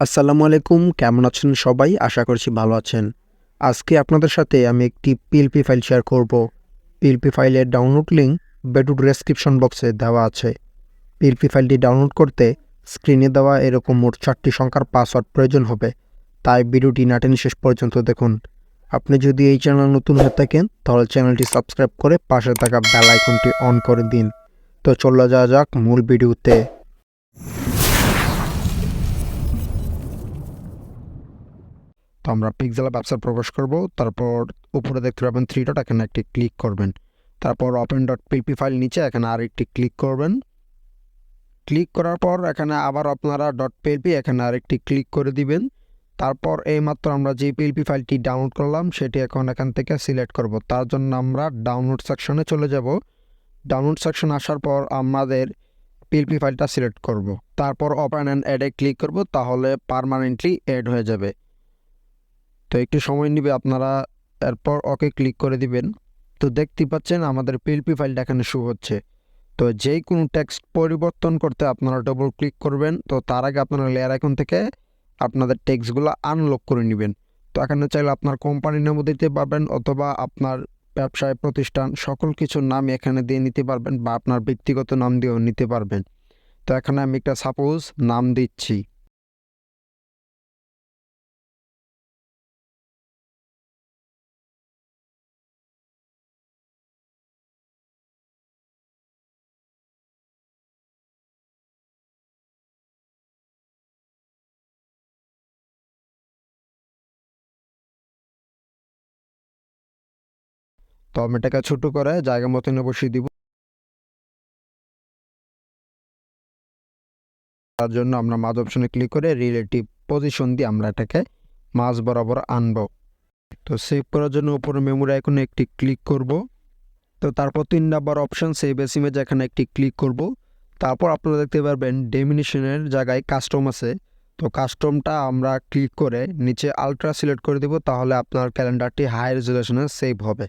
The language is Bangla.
আসসালামু আলাইকুম, কেমন আছেন সবাই? আশা করছি ভালো আছেন। আজকে আপনাদের সাথে আমি একটি পিএলপি ফাইল শেয়ার করব। পিএলপি ফাইলের ডাউনলোড লিঙ্ক ভিডিও ডেসক্রিপশন বক্সে দেওয়া আছে। পিএলপি ফাইলটি ডাউনলোড করতে স্ক্রিনে দেওয়া এরকম মোট 4টি সংখ্যার পাসওয়ার্ড প্রয়োজন হবে। তাই ভিডিওটি না টেনে শেষ পর্যন্ত দেখুন। আপনি যদি এই চ্যানেল নতুন হয়ে থাকেন তাহলে চ্যানেলটি সাবস্ক্রাইব করে পাশে থাকা বেল আইকনটি অন করে দিন। তো চলে যাওয়া যাক মূল ভিডিওতে। তো আমরা পিক্সেল ব্যবসায় প্রবেশ করব। তারপর উপরে দেখতে পাবেন 3 ডট, এখানে একটি ক্লিক করবেন। তারপর ওপেন ডট পিএলপি ফাইল নিচে এখানে আরেকটি ক্লিক করবেন। ক্লিক করার পর এখানে আবার আপনারা ডট পিএলপি এখানে আরেকটি ক্লিক করে দিবেন। তারপর এইমাত্র আমরা যে পিএলপি ফাইলটি ডাউনলোড করলাম সেটি এখন এখান থেকে সিলেক্ট করব। তার জন্য আমরা ডাউনলোড সেকশনে চলে যাব। ডাউনলোড সেকশন আসার পর আমাদের পিএলপি ফাইলটা সিলেক্ট করব। তারপর ওপেন অ্যান্ড অ্যাডে ক্লিক করব, তাহলে পার্মানেন্টলি অ্যাড হয়ে যাবে। তো একটু সময় নেবে, আপনারা এরপর ওকে ক্লিক করে দিবেন। তো দেখতে পাচ্ছেন আমাদের পিএলপি ফাইলটা এখানে শো হচ্ছে। তো যেই কোনো টেক্সট পরিবর্তন করতে আপনারা ডবল ক্লিক করবেন। তো তার আগে আপনারা লেয়ার আইকন থেকে আপনাদের টেক্সটগুলো আনলক করে নেবেন। তো এখানে চাইলে আপনার কোম্পানির নামও দিতে পারবেন, অথবা আপনার ব্যবসায় প্রতিষ্ঠান সকল কিছুর নাম এখানে দিয়ে নিতে পারবেন, বা আপনার ব্যক্তিগত নাম দিয়েও নিতে পারবেন। তো এখানে আমি একটা সাপোজ নাম দিচ্ছি। তো আমি এটাকে ছোট করে জায়গা মতো বসিয়ে দিব। তার জন্য আমরা মাঝ অপশনে ক্লিক করে রিলেটিভ পজিশন দিয়ে আমরা এটাকে মাঝ বরাবর আনব। তো সেভ করার জন্য উপরে মেমোরি আইকনে একটি ক্লিক করব। তো তারপর 3 number option save S image, এখানে একটি ক্লিক করব। তারপর আপনারা দেখতে পারবেন ডেমিনেশনের জায়গায় কাস্টম আছে। তো কাস্টমটা আমরা ক্লিক করে নিচে আলট্রা সিলেক্ট করে দেব, তাহলে আপনার ক্যালেন্ডারটি হাই রেজুলেশনে সেভ হবে।